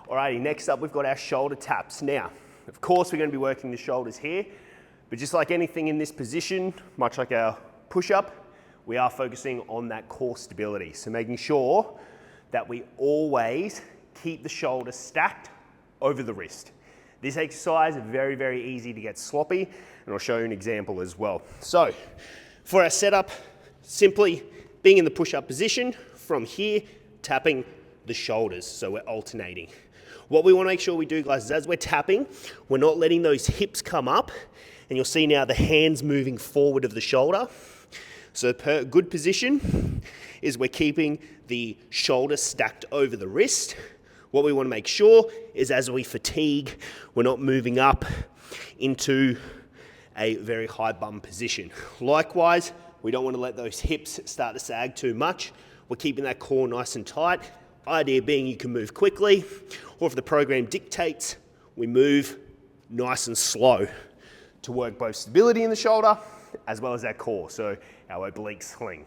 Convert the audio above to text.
Alrighty, next up we've got our shoulder taps. Now, of course we're going to be working the shoulders here, but just like anything in this position, much like our push-up, we are focusing on that core stability. So making sure that we always keep the shoulder stacked over the wrist. This exercise is very, very easy to get sloppy, and I'll show you an example as well. So for our setup, simply being in the push-up position, from here, tapping the shoulders, so we're alternating. What we want to make sure we do, guys, is as we're tapping, we're not letting those hips come up, and you'll see now the hands moving forward of the shoulder. So a good position is we're keeping the shoulder stacked over the wrist. What we want to make sure is as we fatigue, we're not moving up into a very high bum position. Likewise, we don't want to let those hips start to sag too much. We're keeping that core nice and tight. Idea being you can move quickly, or if the program dictates, we move nice and slow to work both stability in the shoulder as well as our core, so our oblique sling.